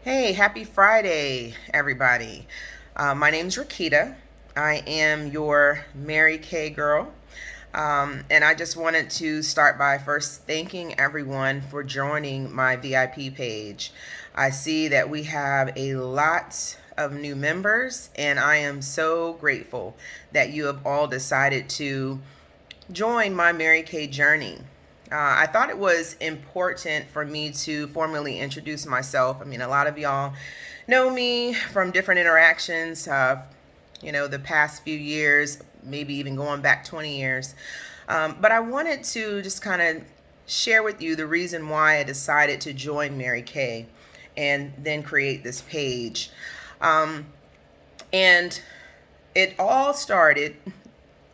Hey, happy Friday, everybody. My name's Rakita. I am your Mary Kay girl. And I just wanted to start by first thanking everyone for joining my VIP page. I see that we have a lot of new members, and I am so grateful that you have all decided to join my Mary Kay journey. I thought it was important for me to formally introduce myself. I mean, a lot of y'all know me from different interactions, the past few years, maybe even going back 20 years. But I wanted to just kind of share with you the reason why I decided to join Mary Kay and then create this page. And it all started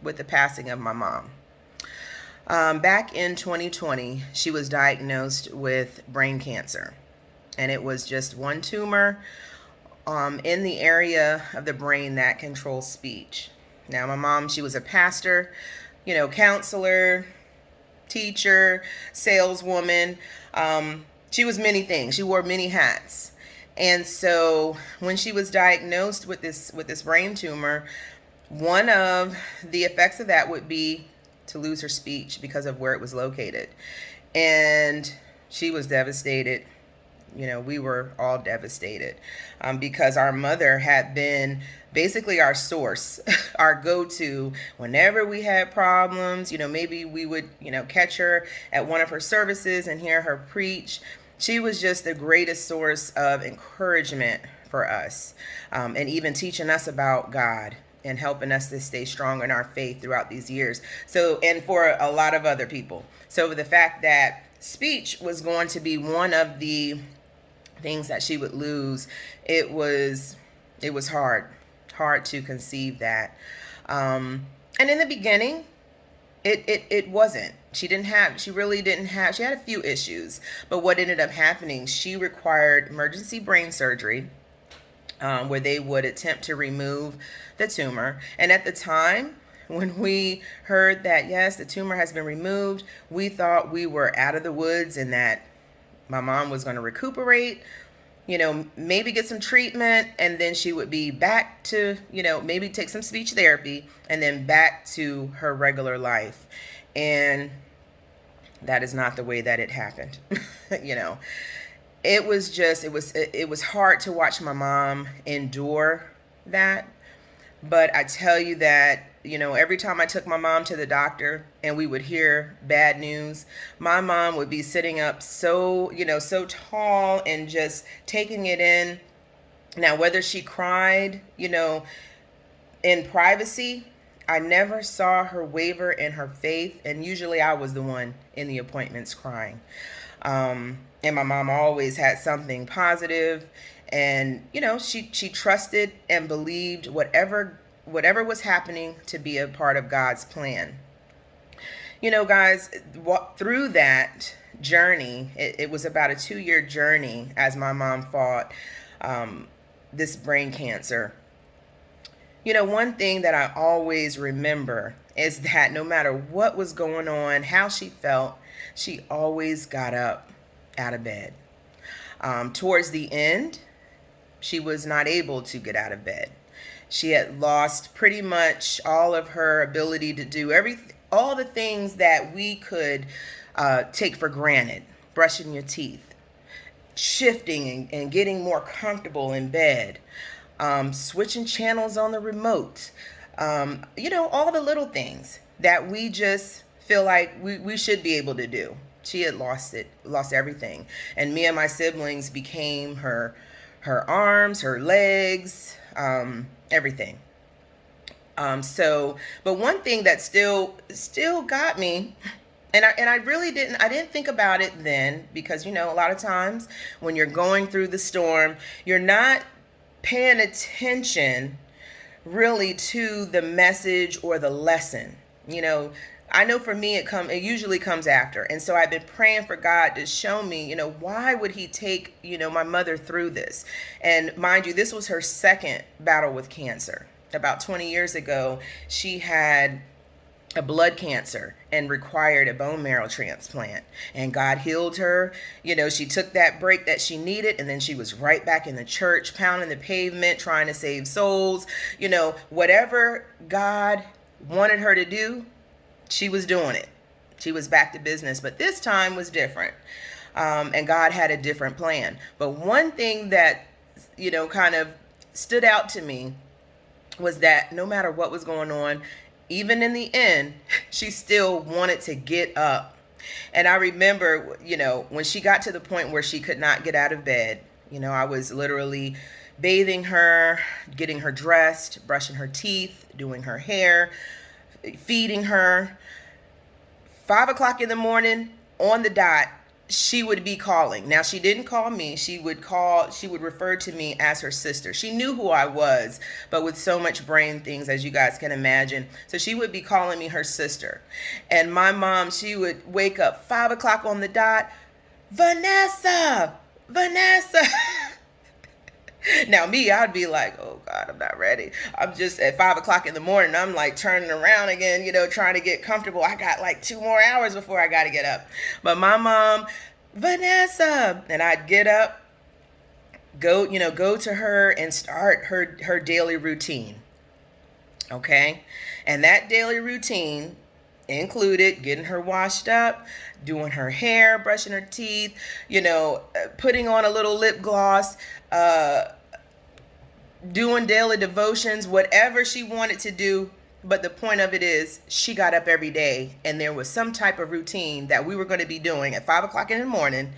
with the passing of my mom. Back in 2020, she was diagnosed with brain cancer, and it was just one tumor in the area of the brain that controls speech. Now, my mom, she was a pastor, counselor, teacher, saleswoman. She was many things. She wore many hats. And so when she was diagnosed with this brain tumor, one of the effects of that would be to lose her speech because of where it was located. And she was devastated. We were all devastated because our mother had been basically our source, our go-to whenever we had problems. Maybe we would, catch her at one of her services and hear her preach. She was just the greatest source of encouragement for us, and even teaching us about God and helping us to stay strong in our faith throughout these years. So, and for a lot of other people. So the fact that speech was going to be one of the things that she would lose, it was hard to conceive that. And in the beginning, it wasn't. She really didn't have, she had a few issues, but what ended up happening, she required emergency brain surgery, where they would attempt to remove the tumor. And at the time, when we heard that, yes, the tumor has been removed, we thought we were out of the woods and that my mom was going to recuperate, maybe get some treatment, and then she would be back to, maybe take some speech therapy and then back to her regular life. And that is not the way that it happened. It was hard to watch my mom endure that. But I tell you that, every time I took my mom to the doctor and we would hear bad news, my mom would be sitting up so tall and just taking it in. Now, whether she cried, in privacy, I never saw her waver in her faith. And usually I was the one in the appointments crying. And my mom always had something positive, and she trusted and believed whatever was happening to be a part of God's plan. Guys, through that journey, it was about a 2-year journey as my mom fought this brain cancer. One thing that I always remember is that no matter what was going on, how she felt, she always got up out of bed. Towards the end, she was not able to get out of bed. She had lost pretty much all of her ability to do all the things that we could take for granted. Brushing your teeth, shifting and getting more comfortable in bed, switching channels on the remote, all the little things that we just feel like we should be able to do. She had lost everything. And me and my siblings became her arms, her legs, everything. But one thing that still got me, and I really didn't think about it then, because a lot of times when you're going through the storm, you're not paying attention really to the message or the lesson. I know for me it usually comes after. And so I've been praying for God to show me, why would he take, my mother through this? And mind you, this was her second battle with cancer. About 20 years ago, she had a blood cancer and required a bone marrow transplant, and God healed her. She took that break that she needed, and then she was right back in the church, pounding the pavement, trying to save souls. Whatever God wanted her to do, she was doing it. She was back to business, but this time was different. And God had a different plan. But one thing that kind of stood out to me was that no matter what was going on, even in the end, she still wanted to get up. And I remember, when she got to the point where she could not get out of bed, I was literally bathing her, getting her dressed, brushing her teeth, doing her hair, feeding her. 5 o'clock in the morning on the dot, she would be calling. Now, she didn't call me. She would refer to me as her sister. She knew who I was, but with so much brain things, as you guys can imagine. So she would be calling me her sister. And my mom, she would wake up 5 o'clock on the dot. Vanessa. Now me, I'd be like, oh God, I'm not ready. I'm just at 5 o'clock in the morning. I'm like turning around again, trying to get comfortable. I got like 2 more hours before I got to get up. But my mom, Vanessa, and I'd get up, go to her and start her daily routine. Okay. And that daily routine included getting her washed up, doing her hair, brushing her teeth, putting on a little lip gloss, doing daily devotions, whatever she wanted to do. But the point of it is, she got up every day, and there was some type of routine that we were going to be doing at 5 o'clock in the morning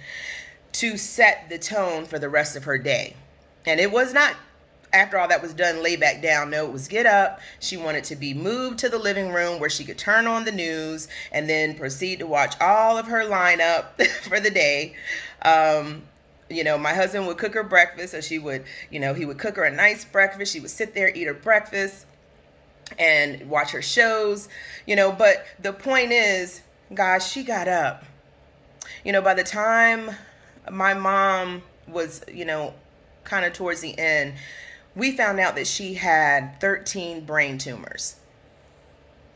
to set the tone for the rest of her day. And it was not, after all that was done, lay back down. No, it was get up. She wanted to be moved to the living room where she could turn on the news and then proceed to watch all of her lineup for the day. My husband would cook her breakfast, so she would, he would cook her a nice breakfast. She would sit there, eat her breakfast, and watch her shows, but the point is, guys, she got up. By the time my mom was, kind of towards the end, we found out that she had 13 brain tumors.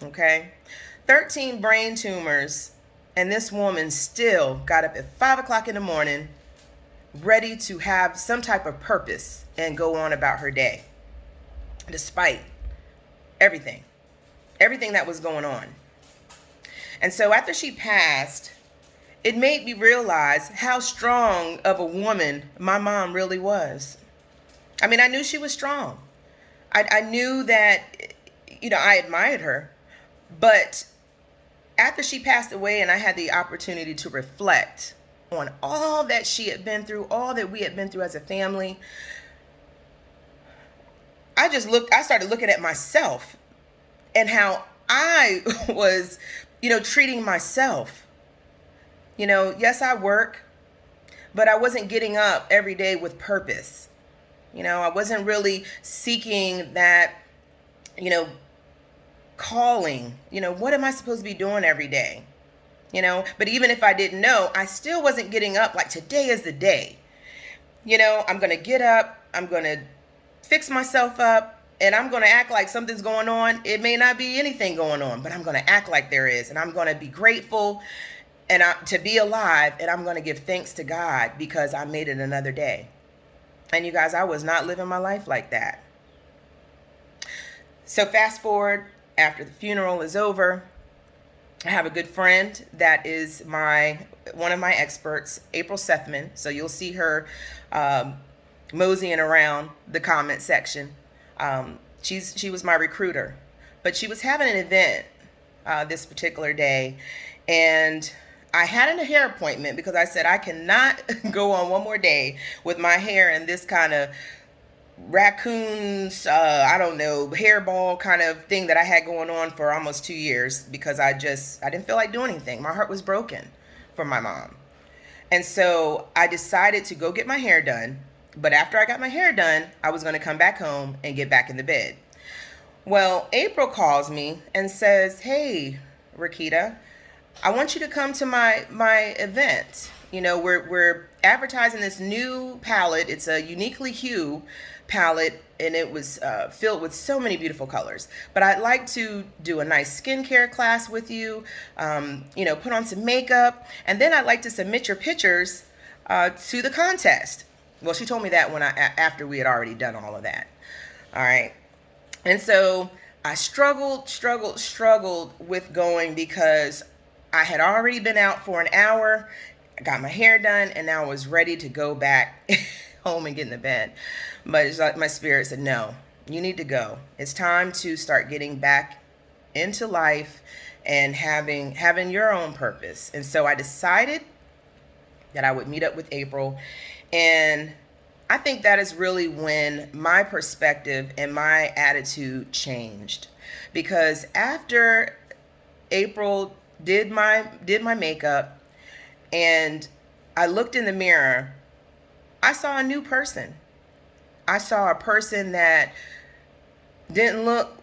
Okay? 13 brain tumors, and this woman still got up at 5 o'clock in the morning, ready to have some type of purpose and go on about her day, despite everything that was going on. And so after she passed, it made me realize how strong of a woman my mom really was. I mean, I knew she was strong. I knew that, I admired her. But after she passed away and I had the opportunity to reflect on all that she had been through, all that we had been through as a family, I started looking at myself and how I was, treating myself. Yes, I work, but I wasn't getting up every day with purpose. I wasn't really seeking that, calling, what am I supposed to be doing every day? But even if I didn't know, I still wasn't getting up like today is the day. I'm going to get up, I'm going to fix myself up, and I'm going to act like something's going on. It may not be anything going on, but I'm going to act like there is, and I'm going to be grateful and to be alive, and I'm going to give thanks to God because I made it another day. And you guys, I was not living my life like that. So fast forward, after the funeral is over, I have a good friend that is one of my experts, April Sethman. So you'll see her moseying around the comment section. She was my recruiter, but she was having an event this particular day, and I had a hair appointment because I said I cannot go on one more day with my hair in this kind of raccoons, hairball kind of thing that I had going on for almost 2 years because I didn't feel like doing anything. My heart was broken for my mom. And so I decided to go get my hair done. But after I got my hair done, I was going to come back home and get back in the bed. Well, April calls me and says, hey, Rakita, I want you to come to my event. We're advertising this new palette. It's a Uniquely Hue palette, and it was filled with so many beautiful colors. But I'd like to do a nice skincare class with you, put on some makeup, and then I'd like to submit your pictures to the contest. Well, she told me that after we had already done all of that. All right. And so I struggled with going because I had already been out for an hour, got my hair done, and now I was ready to go back home and get in the bed. But it's like my spirit said, no, you need to go. It's time to start getting back into life and having your own purpose. And so I decided that I would meet up with April. And I think that is really when my perspective and my attitude changed. Because after April did my makeup and I looked in the mirror, I saw a new person. I saw a person that didn't look,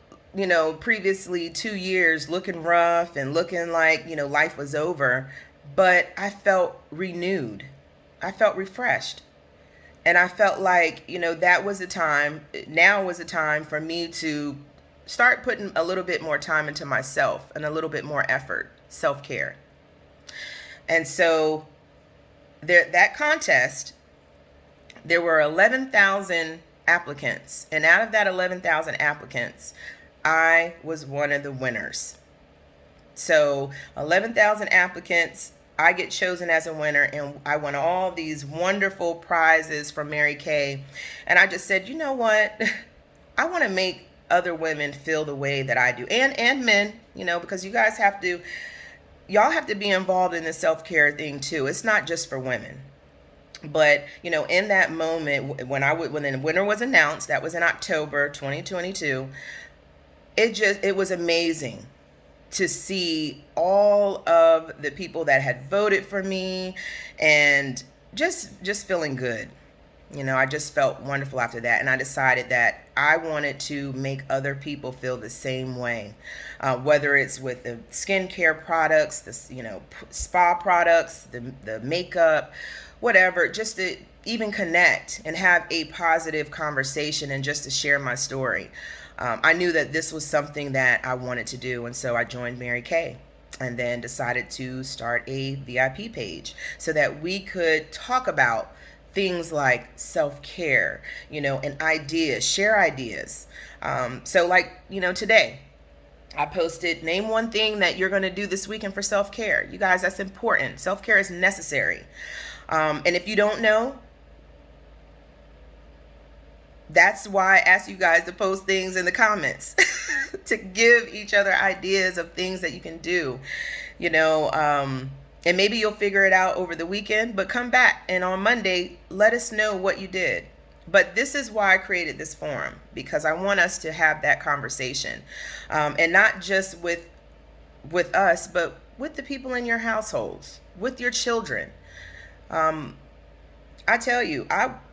previously 2 years looking rough and looking like, life was over. But I felt renewed. I felt refreshed. And I felt like, that was a time, now was a time for me to start putting a little bit more time into myself and a little bit more effort, self-care. And so that contest, there were 11,000 applicants. And out of that 11,000 applicants, I was one of the winners. So 11,000 applicants, I get chosen as a winner, and I won all these wonderful prizes from Mary Kay. And I just said, you know what? I want to make other women feel the way that I do, and men, because you guys y'all have to be involved in the self-care thing too. It's not just for women. But, in that moment, when the winner was announced, that was in October 2022, it was amazing to see all of the people that had voted for me and just feeling good. I just felt wonderful after that. And I decided that I wanted to make other people feel the same way, whether it's with the skincare products, the, spa products, the makeup, whatever, just to even connect and have a positive conversation and just to share my story. I knew that this was something that I wanted to do, and so I joined Mary Kay and then decided to start a VIP page so that we could talk about things like self-care, and ideas, share ideas. So like, today I posted, name one thing that you're going to do this weekend for self-care. You guys, that's important. Self-care is necessary. And if you don't know, that's why I ask you guys to post things in the comments to give each other ideas of things that you can do, and maybe you'll figure it out over the weekend, but come back and on Monday, let us know what you did. But this is why I created this forum, because I want us to have that conversation, and not just with us, but with the people in your households, with your children. I tell you,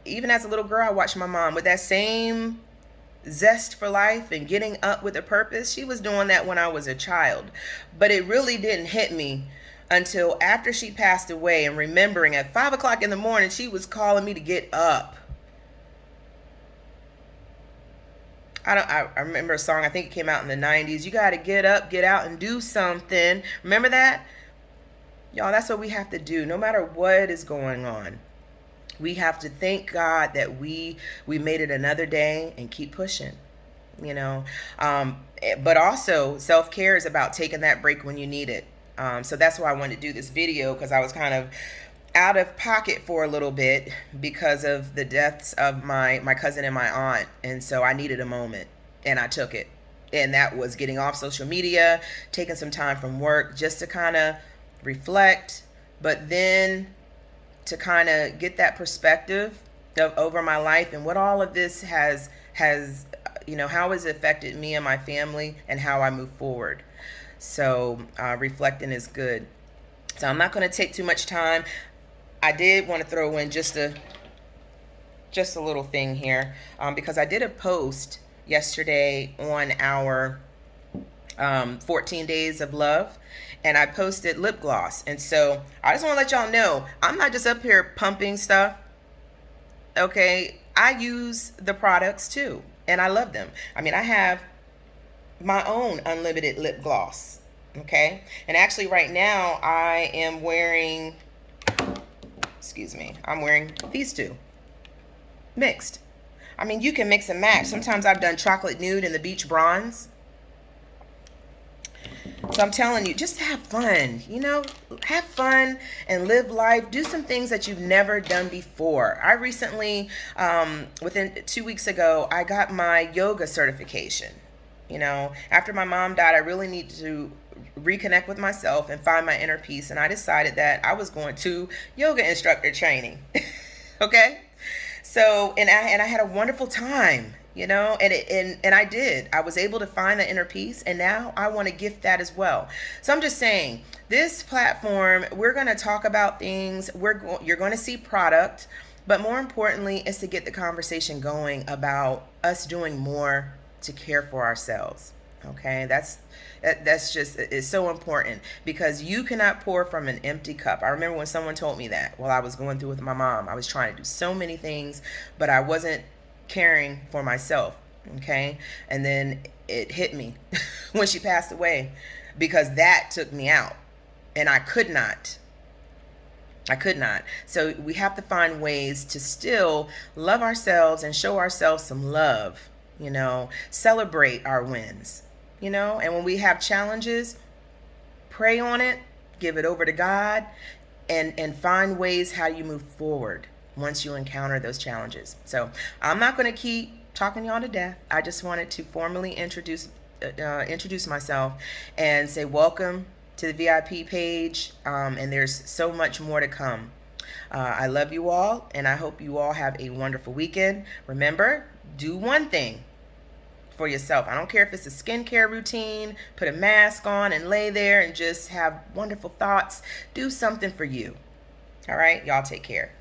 even as a little girl, I watched my mom with that same zest for life and getting up with a purpose. She was doing that when I was a child, but it really didn't hit me until after she passed away, and remembering at 5 o'clock in the morning, she was calling me to get up. I remember a song, I think it came out in the 90s. You got to get up, get out, and do something. Remember that? Y'all, that's what we have to do no matter what is going on. We have to thank God that we made it another day and keep pushing, But also, self-care is about taking that break when you need it. So that's why I wanted to do this video, because I was kind of out of pocket for a little bit because of the deaths of my cousin and my aunt. And so I needed a moment, and I took it. And that was getting off social media, taking some time from work just to kind of reflect, but then to kind of get that perspective over my life and what all of this has how it's affected me and my family and how I move forward. So reflecting is good. So I'm not going to take too much time. I did want to throw in just a little thing here, because I did a post yesterday on our 14 Days of Love, and I posted lip gloss. And so I just want to let y'all know, I'm not just up here pumping stuff. Okay, I use the products too, and I love them. I mean, I have my own unlimited lip gloss. Okay, and actually right now I am wearing, excuse me, I'm wearing these two mixed. I mean, you can mix and match. Sometimes I've done chocolate nude and the beach bronze. So I'm telling you, just have fun, have fun and live life. Do some things that you've never done before. I recently, within 2 weeks ago, I got my yoga certification. After my mom died, I really needed to reconnect with myself and find my inner peace. And I decided that I was going to yoga instructor training. Okay. So, and I had a wonderful time. And I did. I was able to find the inner peace, and now I want to gift that as well. So I'm just saying, this platform, we're going to talk about things. You're going to see product, but more importantly, is to get the conversation going about us doing more to care for ourselves. Okay, that's just, it's so important, because you cannot pour from an empty cup. I remember when someone told me that while I was going through with my mom. I was trying to do so many things, but I wasn't caring for myself. Okay, and then it hit me when she passed away, because that took me out, and I could not. So we have to find ways to still love ourselves and show ourselves some love, celebrate our wins, and when we have challenges, pray on it, give it over to God, and find ways how you move forward once you encounter those challenges. So I'm not going to keep talking y'all to death. I just wanted to formally introduce myself and say welcome to the VIP page, and there's so much more to come. I love you all, and I hope you all have a wonderful weekend. Remember, do one thing for yourself. I don't care if it's a skincare routine, put a mask on and lay there and just have wonderful thoughts. Do something for you. All right, y'all take care.